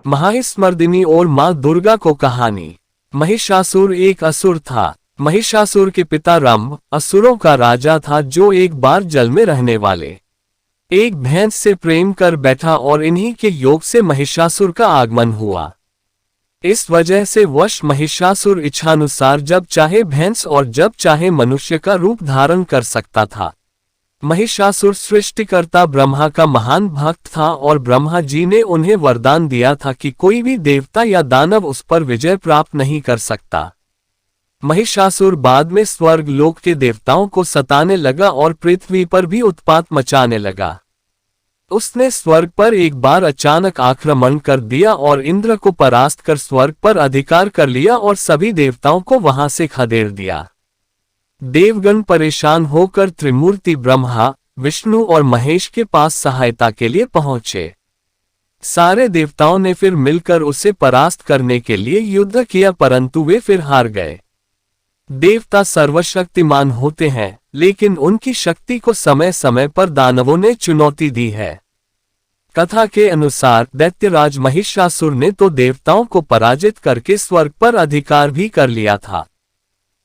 महास्मर्दिनी और मां दुर्गा को कहानी। महिषासुर एक असुर था। महिषासुर के पिता रंभ असुरों का राजा था, जो एक बार जल में रहने वाले एक भैंस से प्रेम कर बैठा और इन्हीं के योग से महिषासुर का आगमन हुआ। इस वजह से वश महिषासुर इच्छानुसार जब चाहे भैंस और जब चाहे मनुष्य का रूप धारण कर सकता था। महिषासुर सृष्टिकर्ता ब्रह्मा का महान भक्त था और ब्रह्मा जी ने उन्हें वरदान दिया था कि कोई भी देवता या दानव उस पर विजय प्राप्त नहीं कर सकता। महिषासुर बाद में स्वर्ग लोक के देवताओं को सताने लगा और पृथ्वी पर भी उत्पात मचाने लगा। उसने स्वर्ग पर एक बार अचानक आक्रमण कर दिया और इंद्र को परास्त कर स्वर्ग पर अधिकार कर लिया और सभी देवताओं को वहां से खदेड़ दिया। देवगण परेशान होकर त्रिमूर्ति ब्रह्मा, विष्णु और महेश के पास सहायता के लिए पहुंचे। सारे देवताओं ने फिर मिलकर उसे परास्त करने के लिए युद्ध किया, परंतु वे फिर हार गए। देवता सर्वशक्तिमान होते हैं, लेकिन उनकी शक्ति को समय समय पर दानवों ने चुनौती दी है। कथा के अनुसार दैत्यराज महिषासुर ने तो देवताओं को पराजित करके स्वर्ग पर अधिकार भी कर लिया था।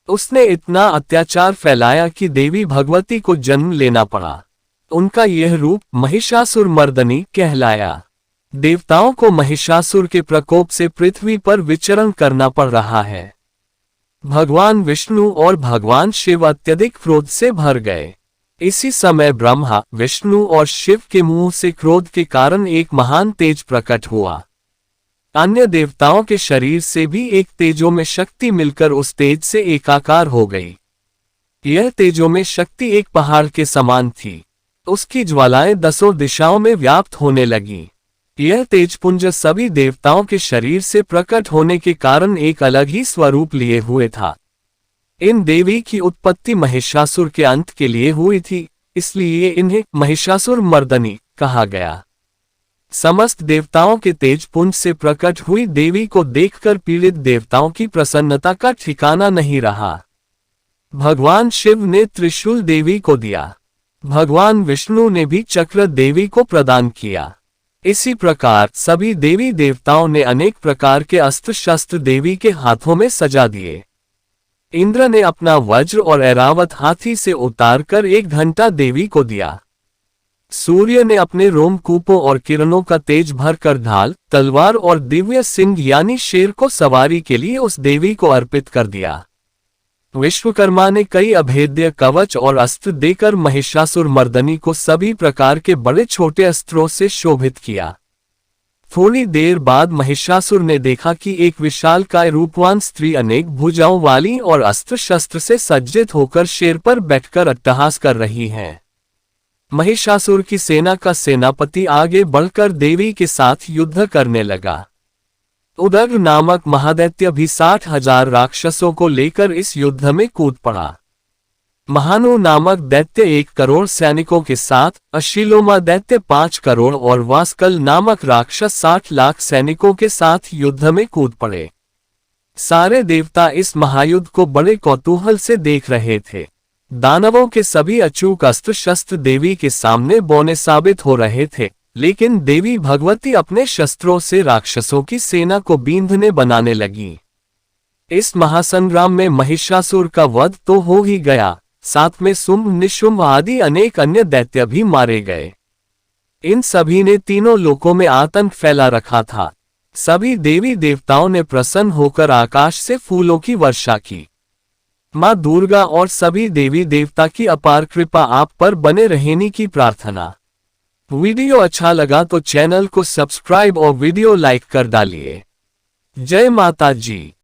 उसने इतना अत्याचार फैलाया कि देवी भगवती को जन्म लेना पड़ा। उनका यह रूप महिषासुर मर्दनी कहलाया। देवताओं को महिषासुर के प्रकोप से पृथ्वी पर विचरण करना पड़ रहा है। भगवान विष्णु और भगवान शिव अत्यधिक क्रोध से भर गए। इसी समय ब्रह्मा, विष्णु और शिव के मुंह से क्रोध के कारण एक महान तेज प्रकट हुआ। अन्य देवताओं के शरीर से भी एक तेजो में शक्ति मिलकर उस तेज से एकाकार हो गई। यह तेजो में शक्ति एक पहाड़ के समान थी। उसकी ज्वालाएं दसों दिशाओं में व्याप्त होने लगीं। यह तेजपुंज सभी देवताओं के शरीर से प्रकट होने के कारण एक अलग ही स्वरूप लिए हुए था। इन देवी की उत्पत्ति महिषासुर के अंत के लिए हुई थी, इसलिए इन्हें महिषासुर मर्दनी कहा गया। समस्त देवताओं के तेजपुंज से प्रकट हुई देवी को देखकर पीड़ित देवताओं की प्रसन्नता का ठिकाना नहीं रहा। भगवान शिव ने त्रिशूल देवी को दिया। भगवान विष्णु ने भी चक्र देवी को प्रदान किया। इसी प्रकार सभी देवी देवताओं ने अनेक प्रकार के अस्त्र शस्त्र देवी के हाथों में सजा दिए। इंद्र ने अपना वज्र और ऐरावत हाथी से उतारकर एक घंटा देवी को दिया। सूर्य ने अपने रोमकूपों और किरणों का तेज भरकर ढाल, तलवार और दिव्य सिंह यानी शेर को सवारी के लिए उस देवी को अर्पित कर दिया। विश्वकर्मा ने कई अभेद्य कवच और अस्त्र देकर महिषासुर मर्दनी को सभी प्रकार के बड़े छोटे अस्त्रों से शोभित किया। थोड़ी देर बाद महिषासुर ने देखा कि एक विशालकाय रूपवान स्त्री अनेक भुजाओं वाली और अस्त्र शस्त्र से सज्जित होकर शेर पर बैठकर अट्टहास कर रही है। महिषासुर की सेना का सेनापति आगे बढ़कर देवी के साथ युद्ध करने लगा। उदग्र नामक महादैत्य भी 60,000 राक्षसों को लेकर इस युद्ध में कूद पड़ा। महानु नामक दैत्य 1 करोड़ सैनिकों के साथ, अशीलोमा दैत्य 5 करोड़ और वास्कल नामक राक्षस 60 लाख सैनिकों के साथ युद्ध में कूद पड़े। सारे देवता इस महायुद्ध को बड़े कौतूहल से देख रहे थे। दानवों के सभी अचूक अस्त्र शस्त्र देवी के सामने बौने साबित हो रहे थे, लेकिन देवी भगवती अपने शस्त्रों से राक्षसों की सेना को बींधने बनाने लगी। इस महासंग्राम में महिषासुर का वध तो हो ही गया, साथ में शुंभ निशुंभ आदि अनेक अन्य दैत्य भी मारे गए। इन सभी ने तीनों लोकों में आतंक फैला रखा था। सभी देवी देवताओं ने प्रसन्न होकर आकाश से फूलों की वर्षा की। मां दुर्गा और सभी देवी देवता की अपार कृपा आप पर बने रहने की प्रार्थना। वीडियो अच्छा लगा तो चैनल को सब्सक्राइब और वीडियो लाइक कर डालिए। जय माता जी।